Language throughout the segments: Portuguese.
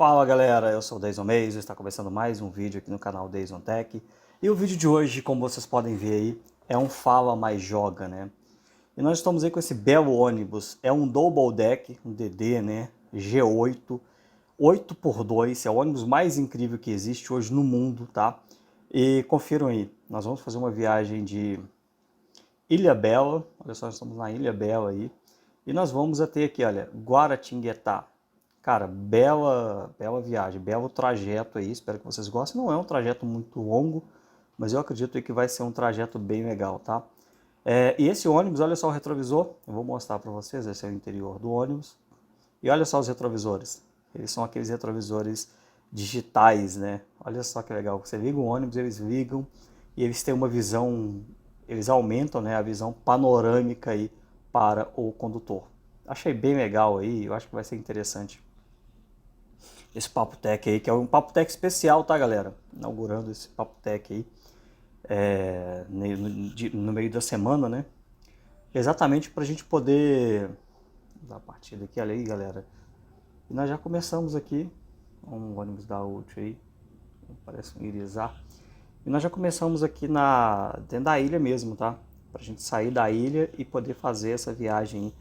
Fala galera, eu sou o Dayson Mason, está começando mais um vídeo aqui no canal Dayson Tech. E o vídeo de hoje, como vocês podem ver aí, é um Fala Mais Joga, né? E nós estamos aí com esse belo ônibus, é um Double Deck, um DD, né? G8, 8x2, é o ônibus mais incrível que existe hoje no mundo, tá? E confiram aí, nós vamos fazer uma viagem de Ilhabela, olha só, nós estamos na Ilhabela aí. E nós vamos até aqui, olha, Guaratinguetá. Cara, bela viagem, belo trajeto aí, espero que vocês gostem. Não é um trajeto muito longo, mas eu acredito que vai ser um trajeto bem legal, tá? E esse ônibus, olha só o retrovisor, eu vou mostrar para vocês, esse é o interior do ônibus. E olha só os retrovisores, eles são aqueles retrovisores digitais, né? Olha só que legal, você liga o ônibus, eles ligam e eles têm uma visão, eles aumentam, né, a visão panorâmica aí para o condutor. Achei bem legal aí, eu acho que vai ser interessante esse Papo Tech aí, que é um Papo Tech especial, tá, galera? Inaugurando esse Papo Tech aí no meio da semana, né? Exatamente para a gente poder dar a partida aqui, olha aí, galera. E nós já começamos aqui, um ônibus da UT aí, parece um Irizar. E nós já começamos aqui dentro da ilha mesmo, tá? Pra gente sair da ilha e poder fazer essa viagem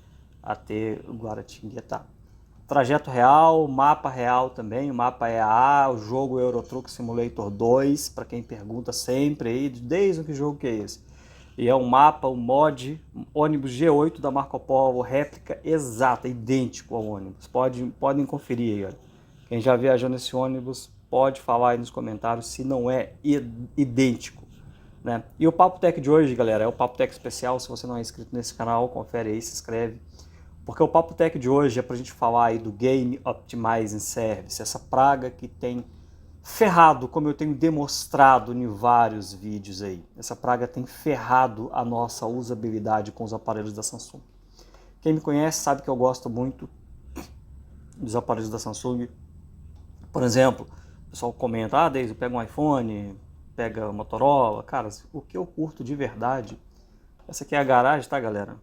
até Guaratinguetá. Trajeto real, mapa real também, o mapa é o jogo Euro Truck Simulator 2, para quem pergunta sempre aí, desde que jogo que é esse. E é um mapa, um mod, um ônibus G8 da Marco Polo, réplica exata, idêntico ao ônibus. Podem conferir aí, olha. Quem já viajou nesse ônibus pode falar aí nos comentários se não é idêntico, né? E o Papo Tech de hoje, galera, é o Papo Tech especial. Se você não é inscrito nesse canal, confere aí, se inscreve. Porque o Papo Tech de hoje é pra gente falar aí do Game Optimizing Service, essa praga que tem ferrado, como eu tenho demonstrado em vários vídeos aí. Essa praga tem ferrado a nossa usabilidade com os aparelhos da Samsung. Quem me conhece sabe que eu gosto muito dos aparelhos da Samsung. Por exemplo, o pessoal comenta, Deise, pega um iPhone, pega um Motorola. Cara, o que eu curto de verdade, essa aqui é a garagem, tá, galera?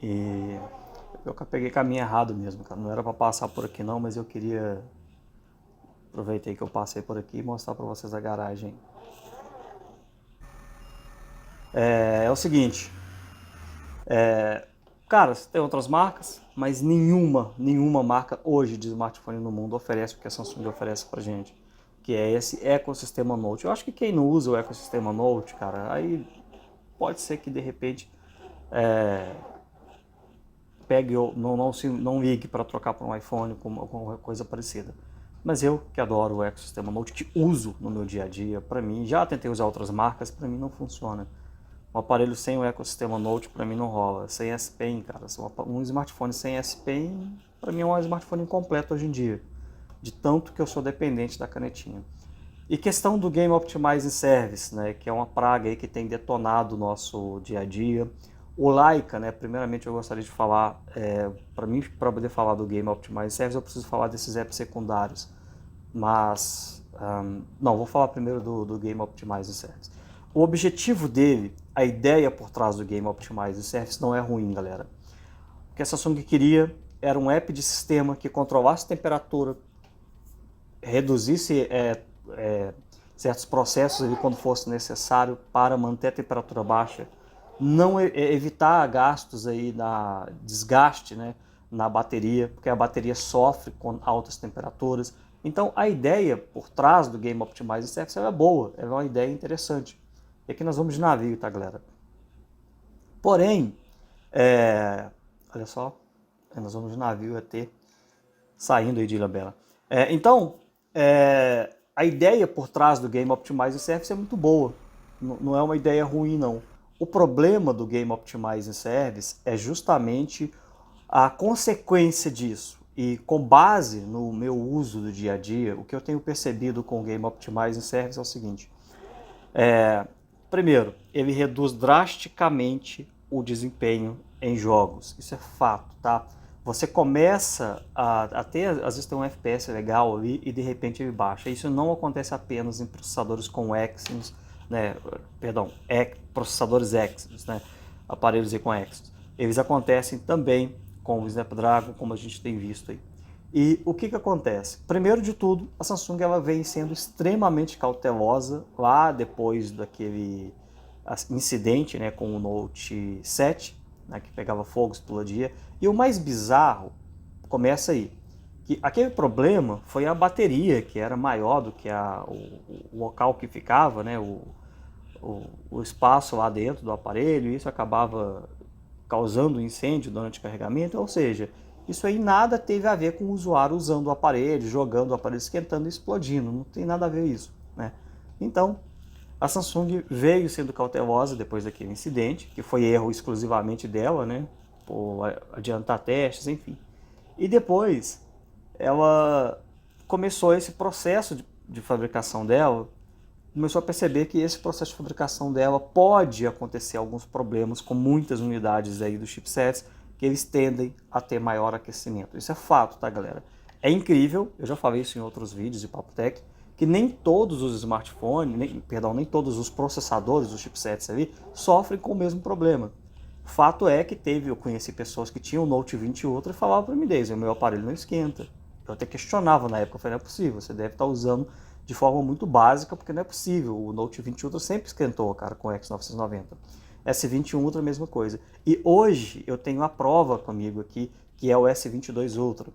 E eu peguei caminho errado mesmo, cara. Não era para passar por aqui não, mas eu queria... Aproveitei que eu passei por aqui e mostrar para vocês a garagem. É o seguinte... Cara, tem outras marcas, mas nenhuma marca hoje de smartphone no mundo oferece o que a Samsung oferece pra gente, que é esse ecossistema Note. Eu acho que quem não usa o ecossistema Note, cara, aí pode ser que de repente pegue ou não ligue para trocar para um iPhone com alguma coisa parecida. Mas eu, que adoro o ecossistema Note, que uso no meu dia a dia, para mim, já tentei usar outras marcas, para mim não funciona. Um aparelho sem o ecossistema Note, para mim não rola. Sem S Pen, cara, um smartphone sem S Pen, para mim é um smartphone incompleto hoje em dia. De tanto que eu sou dependente da canetinha. E questão do Game Optimizing Service, né, que é uma praga aí que tem detonado o nosso dia a dia. O Laika, né, primeiramente eu gostaria de falar, para poder falar do Game Optimizing Service, eu preciso falar desses apps secundários. Mas, não, vou falar primeiro do Game Optimizing Service. O objetivo dele, a ideia por trás do Game Optimizing Service não é ruim, galera. O que a Samsung queria era um app de sistema que controlasse a temperatura, reduzisse certos processos ali quando fosse necessário para manter a temperatura baixa, não evitar gastos aí desgaste, né, na bateria, porque a bateria sofre com altas temperaturas. Então a ideia por trás do Game Optimizing Service é boa, é uma ideia interessante. E aqui nós vamos de navio, tá, galera? Porém, olha só, nós vamos de navio até saindo aí de Ilhabela. Então, a ideia por trás do Game Optimizing Service é muito boa. Não é uma ideia ruim, não. O problema do Game Optimizing Service é justamente a consequência disso. E com base no meu uso do dia a dia, o que eu tenho percebido com o Game Optimizing Service é o seguinte. Primeiro, ele reduz drasticamente o desempenho em jogos. Isso é fato, tá? Você começa a ter, às vezes tem um FPS legal ali e de repente ele baixa. Isso não acontece apenas em processadores com Exynos, né? Processadores Exynos, né? Aparelhos aí com Exynos. Eles acontecem também com o Snapdragon, como a gente tem visto aí. E o que acontece? Primeiro de tudo, a Samsung ela vem sendo extremamente cautelosa lá depois daquele incidente, né, com o Note 7, né, que pegava fogo, explodia. E o mais bizarro começa aí, que aquele problema foi a bateria, que era maior do que o local que ficava, né, o espaço lá dentro do aparelho, e isso acabava causando incêndio durante o carregamento, ou seja, isso aí nada teve a ver com o usuário usando o aparelho, jogando o aparelho, esquentando e explodindo, não tem nada a ver isso, né? Então, a Samsung veio sendo cautelosa depois daquele incidente, que foi erro exclusivamente dela, né? Por adiantar testes, enfim. E depois, ela começou esse processo de fabricação dela, começou a perceber que esse processo de fabricação dela pode acontecer alguns problemas com muitas unidades aí dos chipsets, que eles tendem a ter maior aquecimento. Isso é fato, tá, galera? É incrível, eu já falei isso em outros vídeos de Papo Tech, que nem todos os smartphones, nem todos os processadores dos chipsets ali sofrem com o mesmo problema. Fato é que eu conheci pessoas que tinham o Note 20 Ultra e falavam para mim, o meu aparelho não esquenta. Eu até questionava na época, eu falei, não é possível, você deve estar usando de forma muito básica, porque não é possível. O Note 20 Ultra sempre esquentou, cara, com o X990. S21 Ultra, mesma coisa. E hoje eu tenho a prova comigo aqui, que é o S22 Ultra.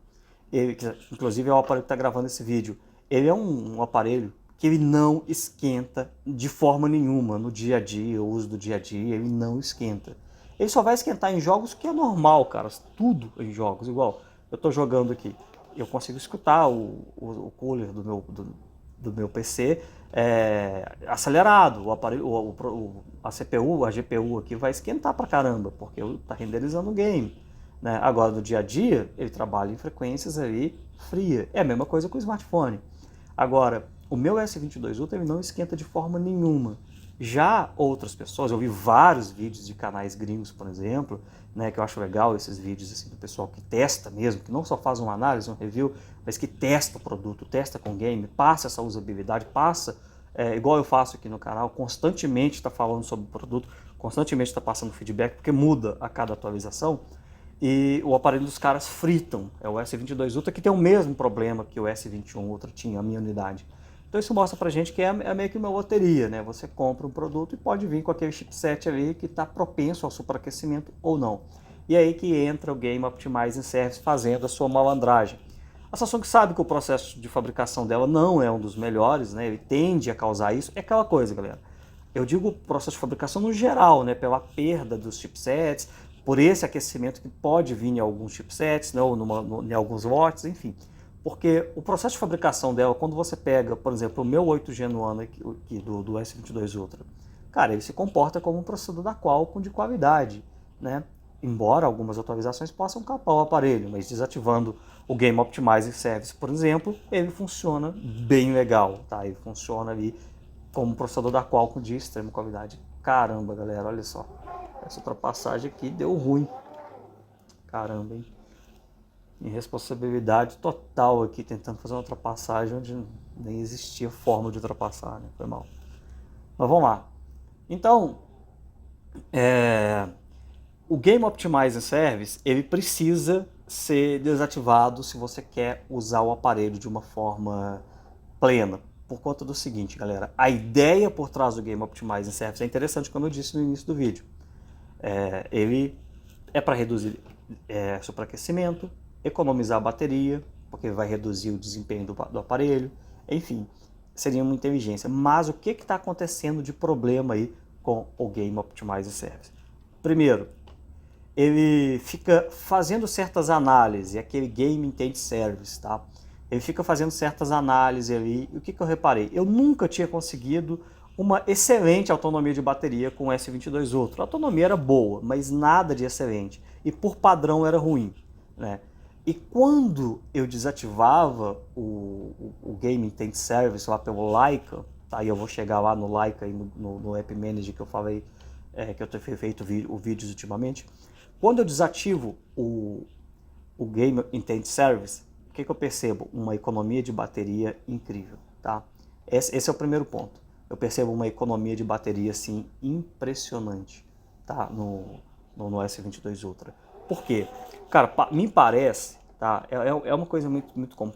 Ele, inclusive é o aparelho que está gravando esse vídeo. Ele é um aparelho que ele não esquenta de forma nenhuma no dia a dia, o uso do dia a dia, ele não esquenta. Ele só vai esquentar em jogos que é normal, cara, tudo em jogos, igual eu estou jogando aqui. Eu consigo escutar o cooler do meu PC acelerado, o aparelho, a CPU, a GPU aqui vai esquentar pra caramba, porque está renderizando o game. Né? Agora, no dia a dia, ele trabalha em frequências ali fria. É a mesma coisa com o smartphone. Agora, o meu S22 Ultra ele não esquenta de forma nenhuma. Já outras pessoas, eu vi vários vídeos de canais gringos, por exemplo, né, que eu acho legal esses vídeos assim, do pessoal que testa mesmo, que não só faz uma análise, um review, mas que testa o produto, testa com game, passa essa usabilidade, passa, igual eu faço aqui no canal, constantemente está falando sobre o produto, constantemente está passando feedback, porque muda a cada atualização. E o aparelho dos caras fritam, é o S22 Ultra, que tem o mesmo problema que o S21 Ultra tinha, a minha unidade. Então isso mostra pra gente que é meio que uma loteria, né? Você compra um produto e pode vir com aquele chipset ali que está propenso ao superaquecimento ou não. E é aí que entra o Game Optimizing Service fazendo a sua malandragem. A Samsung sabe que o processo de fabricação dela não é um dos melhores, né? Ele tende a causar isso. É aquela coisa, galera. Eu digo processo de fabricação no geral, né? Pela perda dos chipsets, por esse aquecimento que pode vir em alguns chipsets, né, ou em alguns lotes, enfim. Porque o processo de fabricação dela, quando você pega, por exemplo, o meu 8G no ano aqui, do S22 Ultra, cara, ele se comporta como um processador da Qualcomm de qualidade, né? Embora algumas atualizações possam capar o aparelho, mas desativando o Game Optimizing Service, por exemplo, ele funciona bem legal, tá? Ele funciona ali como um processador da Qualcomm de extrema qualidade. Caramba, galera, olha só. Essa ultrapassagem aqui deu ruim. Caramba, hein? Irresponsabilidade total aqui, tentando fazer uma ultrapassagem onde nem existia forma de ultrapassar, né? Foi mal. Mas vamos lá. Então, o Game Optimizing Service, ele precisa ser desativado se você quer usar o aparelho de uma forma plena. Por conta do seguinte, galera. A ideia por trás do Game Optimizing Service é interessante, como eu disse no início do vídeo. Ele é para reduzir superaquecimento, economizar a bateria, porque vai reduzir o desempenho do aparelho, enfim, seria uma inteligência. Mas o que está acontecendo de problema aí com o Game Optimizing Service? Primeiro, ele fica fazendo certas análises, aquele Game Intent Service, tá? Ele fica fazendo certas análises ali, e o que eu reparei? Eu nunca tinha conseguido uma excelente autonomia de bateria com o S22 Ultra. A autonomia era boa, mas nada de excelente. E por padrão era ruim, né? E quando eu desativava o Game Intent Service lá pelo Leica, tá? E eu vou chegar lá no Leica e no App Manager que eu falei, que eu tenho feito vídeos ultimamente. Quando eu desativo o Game Intent Service, o que eu percebo? Uma economia de bateria incrível, tá? Esse é o primeiro ponto. Eu percebo uma economia de bateria assim impressionante, tá? No S22 Ultra. Por quê? Cara, me parece, tá? É uma coisa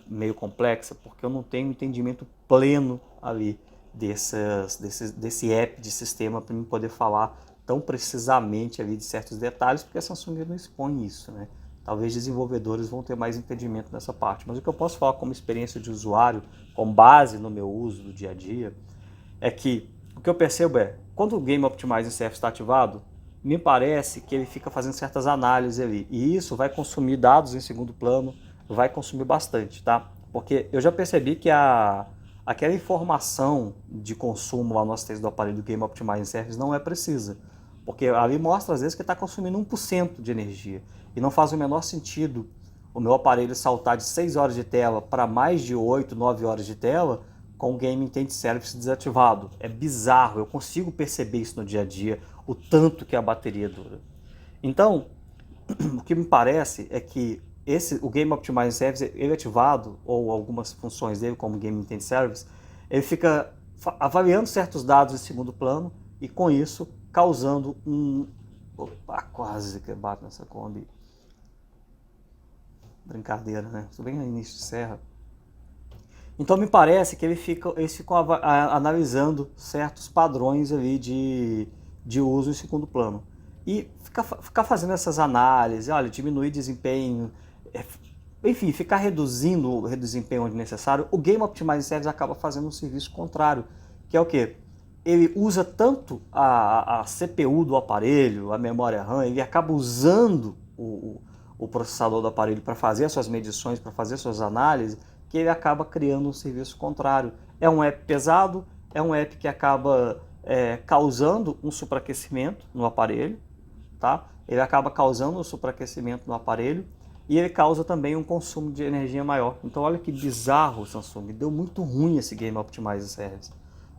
meio complexa, porque eu não tenho entendimento pleno ali desse app de sistema para mim poder falar tão precisamente ali de certos detalhes, porque a Samsung não expõe isso, né? Talvez desenvolvedores vão ter mais entendimento nessa parte. Mas o que eu posso falar como experiência de usuário, com base no meu uso do dia a dia, é que o que eu percebo é, quando o Game Optimizing Service está ativado, me parece que ele fica fazendo certas análises ali. E isso vai consumir dados em segundo plano, vai consumir bastante, tá? Porque eu já percebi que aquela informação de consumo lá no assistente do aparelho do Game Optimizing Service não é precisa. Porque ali mostra às vezes que está consumindo 1% de energia. E não faz o menor sentido o meu aparelho saltar de 6 horas de tela para mais de 8, 9 horas de tela com o Game Intent Service desativado. É bizarro, eu consigo perceber isso no dia a dia, o tanto que a bateria dura. Então, o que me parece é que o Game Optimizing Service, ele ativado, ou algumas funções dele, como o Game Intent Service, ele fica avaliando certos dados em segundo plano e com isso causando um... Opa, quase que bate nessa Kombi. Brincadeira, né? Estou bem no início de serra. Então me parece que eles ficam analisando certos padrões ali de uso em segundo plano. E ficar fazendo essas análises, olha, diminuir desempenho, enfim, ficar reduzindo o desempenho onde necessário, o Game Optimizing Service acaba fazendo um serviço contrário, que é o quê? Ele usa tanto a CPU do aparelho, a memória RAM, ele acaba usando o processador do aparelho para fazer as suas medições, para fazer as suas análises, que ele acaba criando um serviço contrário. É um app pesado, é um app que acaba causando um superaquecimento no aparelho, tá? Ele acaba causando um superaquecimento no aparelho e ele causa também um consumo de energia maior. Então olha que bizarro, Samsung, deu muito ruim esse Game Optimizing Service.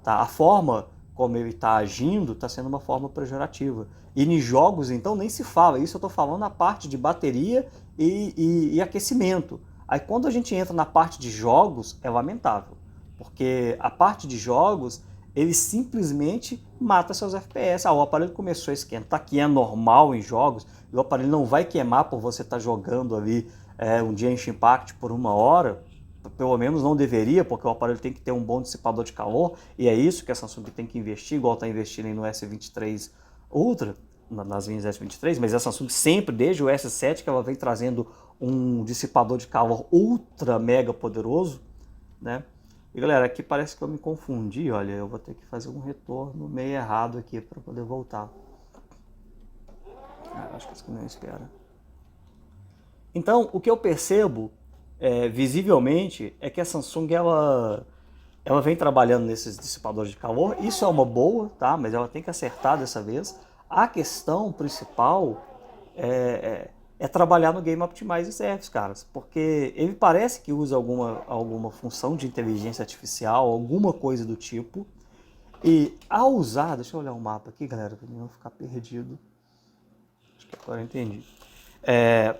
Tá? A forma como ele está agindo está sendo uma forma pejorativa. E em jogos, então, nem se fala. Isso eu estou falando na parte de bateria e aquecimento. Aí quando a gente entra na parte de jogos, é lamentável. Porque a parte de jogos, ele simplesmente mata seus FPS. O aparelho começou a esquentar, que é normal em jogos, e o aparelho não vai queimar por você estar jogando ali um Genshin Impact por 1 hora. Pelo menos não deveria, porque o aparelho tem que ter um bom dissipador de calor, e é isso que a Samsung tem que investir, igual está investindo no S23 Ultra, nas linhas S23, mas a Samsung sempre, desde o S7, que ela vem trazendo um dissipador de calor ultra mega poderoso, né? E galera, aqui parece que eu me confundi, olha, eu vou ter que fazer um retorno meio errado aqui para poder voltar. Acho que isso não espera. Então, o que eu percebo visivelmente é que a Samsung ela vem trabalhando nesses dissipadores de calor. Isso é uma boa, tá? Mas ela tem que acertar dessa vez. A questão principal é trabalhar no Game Optimizing Service, caras, porque ele parece que usa alguma função de inteligência artificial, alguma coisa do tipo. E ao usar, deixa eu olhar o mapa aqui, galera, para não ficar perdido. Acho que agora eu entendi.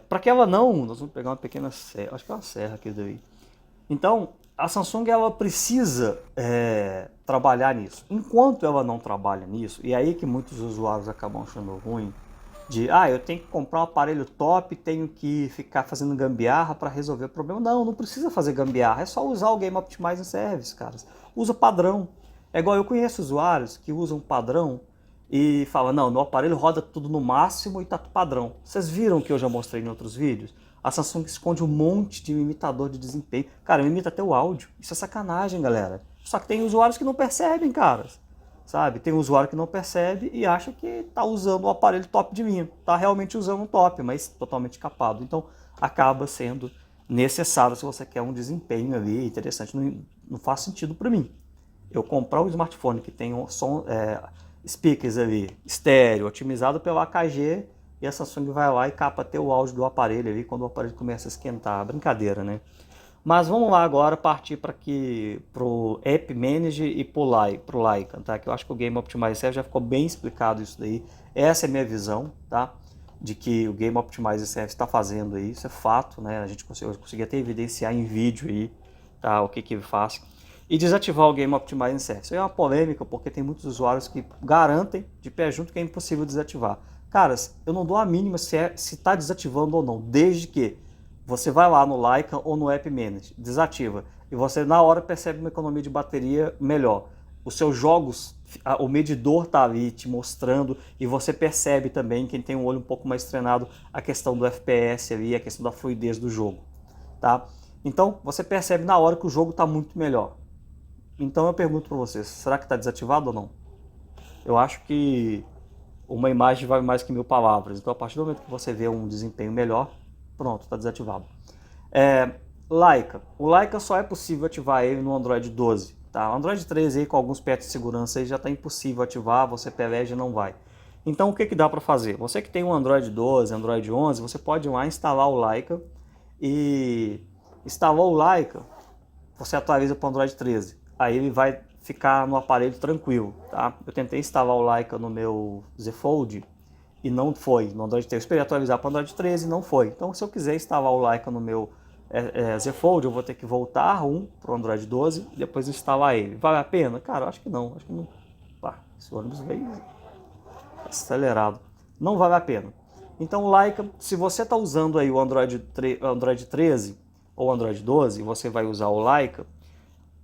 Para que ela não, nós vamos pegar uma pequena serra, acho que é uma serra aqui daí. Então, a Samsung ela precisa trabalhar nisso. Enquanto ela não trabalha nisso, e aí que muitos usuários acabam achando ruim, eu tenho que comprar um aparelho top, tenho que ficar fazendo gambiarra para resolver o problema. Não precisa fazer gambiarra, é só usar o Game Optimizing Service, caras. Usa padrão. É igual eu conheço usuários que usam padrão e falam, não, meu aparelho roda tudo no máximo e tá padrão. Vocês viram que eu já mostrei em outros vídeos? A Samsung esconde um monte de imitador de desempenho. Cara, imita até o áudio. Isso é sacanagem, galera. Só que tem usuários que não percebem, caras. Sabe? Tem usuário que não percebe e acha que está usando o aparelho top de linha. Está realmente usando um top, mas totalmente capado. Então, acaba sendo necessário se você quer um desempenho ali interessante. Não faz sentido para mim. Eu comprar um smartphone que tem um som, speakers ali, estéreo, otimizado pelo AKG, e a Samsung vai lá e capa até o áudio do aparelho ali quando o aparelho começa a esquentar. Brincadeira, né? Mas vamos lá agora partir para o App Manager e para o Lycan, tá? Que eu acho que o Game Optimizing Service já ficou bem explicado isso daí. Essa é a minha visão, tá? De que o Game Optimizing Service está fazendo aí, isso é fato, né? A gente conseguiu até evidenciar em vídeo aí, tá? O que ele faz. E desativar o Game Optimizing Service. Isso é uma polêmica porque tem muitos usuários que garantem de pé junto que é impossível desativar. Caras, eu não dou a mínima se tá desativando ou não, desde que você vai lá no Laika ou no App Manager, desativa, e você na hora percebe uma economia de bateria melhor. Os seus jogos, o medidor tá ali te mostrando, e você percebe também, quem tem um olho um pouco mais treinado, a questão do FPS ali, a questão da fluidez do jogo, tá? Então, você percebe na hora que o jogo tá muito melhor. Então eu pergunto para vocês, será que está desativado ou não? Eu acho que uma imagem vale mais que 1000 palavras. Então a partir do momento que você vê um desempenho melhor, pronto, está desativado. Laika. O Laika só é possível ativar ele no Android 12. Tá? O Android 13 aí, com alguns patches de segurança aí, já está impossível ativar, você pelege e não vai. Então o que dá para fazer? Você que tem um Android 12, Android 11, você pode ir lá instalar o Laika e instalou o Laika, você atualiza para o Android 13. Aí ele vai ficar no aparelho tranquilo, tá? Eu tentei instalar o Laika no meu Z Fold e não foi. No Android 13, eu esperei atualizar para o Android 13 e não foi. Então, se eu quiser instalar o Laika no meu Z Fold, eu vou ter que voltar para o Android 12 e depois instalar ele. Vale a pena? Cara, eu acho que não. Acho que não. Pá, esse ônibus veio acelerado. Não vale a pena. Então, o Laika, se você está usando aí o Android 13 ou Android 12, você vai usar o Laika,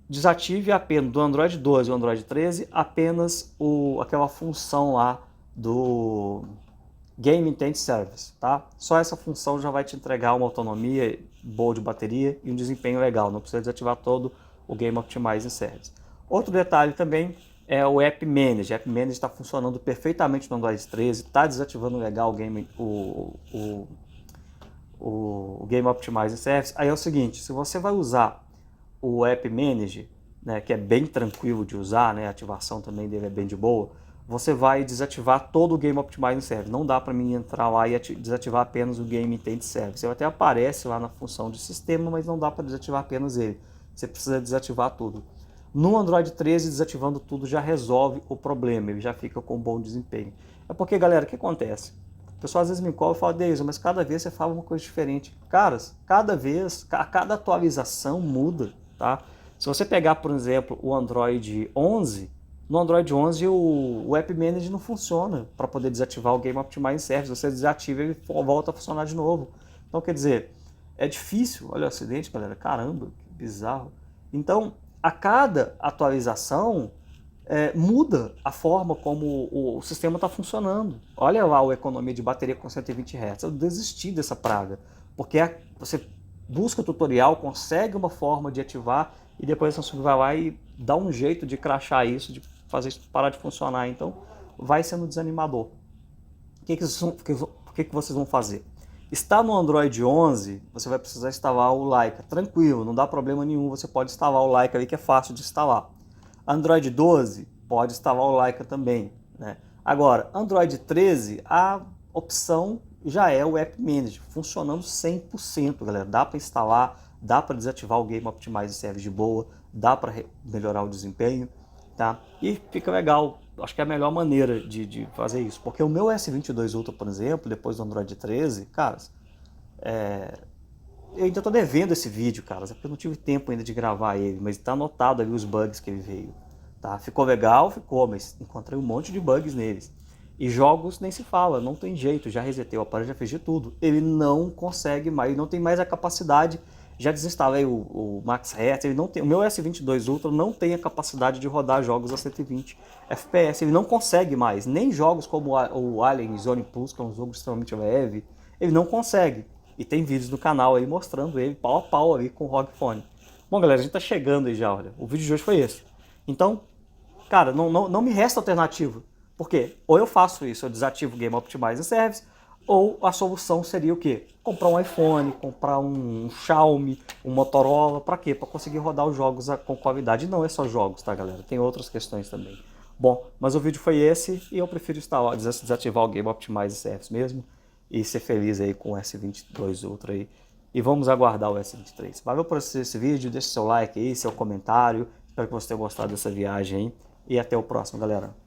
desative apenas do Android 12 ou Android 13 apenas aquela função lá do Game Intent Service, tá? Só essa função já vai te entregar uma autonomia boa de bateria e um desempenho legal, não precisa desativar todo o Game Optimizing Service. Outro detalhe também é o App Manager. O App Manager está funcionando perfeitamente no Android 13, está desativando legal o Game Optimizing Service. Aí é o seguinte, se você vai usar o App Manager, né, que é bem tranquilo de usar, né, a ativação também dele é bem de boa, você vai desativar todo o Game Optimizing Service. Não dá para mim entrar lá e desativar apenas o Game Intent Service. Ele até aparece lá na função de sistema, mas não dá para desativar apenas ele. Você precisa desativar tudo. No Android 13, desativando tudo já resolve o problema, ele já fica com um bom desempenho. É porque, galera, o que acontece? O pessoal às vezes me cobra e fala, Deison, mas cada vez você fala uma coisa diferente. Caras, cada vez, a cada atualização muda. Tá? Se você pegar, por exemplo, o Android 11, no Android 11 o App Manager não funciona para poder desativar o Game Optimizing Service. Você desativa e ele volta a funcionar de novo. Então, quer dizer, é difícil. Olha o acidente, galera. Caramba, que bizarro. Então, a cada atualização muda a forma como o sistema está funcionando. Olha lá a economia de bateria com 120 Hz. Eu desisti dessa praga, porque você busca o tutorial, consegue uma forma de ativar e depois a Samsung vai lá e dá um jeito de crashar isso, de fazer isso parar de funcionar. Então vai sendo desanimador. O que vocês vão fazer? Está no Android 11, você vai precisar instalar o Laika. Tranquilo, não dá problema nenhum, você pode instalar o Laika ali que é fácil de instalar. Android 12, pode instalar o Laika também, né? Agora, Android 13, a opção já é o App Manager, funcionando 100%, galera. Dá para instalar, dá para desativar o Game Optimizing Service de boa, dá para melhorar o desempenho, tá? E fica legal, acho que é a melhor maneira de fazer isso, porque o meu S22 Ultra, por exemplo, depois do Android 13, caras, eu ainda estou devendo esse vídeo, caras, é porque eu não tive tempo ainda de gravar ele, mas está anotado ali os bugs que ele veio, tá? Ficou legal, ficou, mas encontrei um monte de bugs neles. E jogos nem se fala, não tem jeito, já resetei o aparelho, já fiz de tudo. Ele não consegue mais, ele não tem mais a capacidade. Já desinstalei o Max Hertz, ele não tem, o meu S22 Ultra não tem a capacidade de rodar jogos a 120 FPS, ele não consegue mais, nem jogos como o Alien Zone Plus, que é um jogo extremamente leve, ele não consegue. E tem vídeos no canal aí mostrando ele pau a pau ali com o ROG Phone. Bom, galera, a gente tá chegando aí já, olha, o vídeo de hoje foi esse. Então, cara, não me resta alternativa. Por quê? Ou eu faço isso, eu desativo o Game Optimizing Service, ou a solução seria o quê? Comprar um iPhone, comprar um Xiaomi, um Motorola, para quê? Para conseguir rodar os jogos com qualidade. E não é só jogos, tá, galera? Tem outras questões também. Bom, mas o vídeo foi esse e eu prefiro desativar o Game Optimizing Service mesmo e ser feliz aí com o S22 Ultra aí. E vamos aguardar o S23. Valeu por assistir esse vídeo, deixe seu like aí, seu comentário. Espero que você tenha gostado dessa viagem aí. E até o próximo, galera.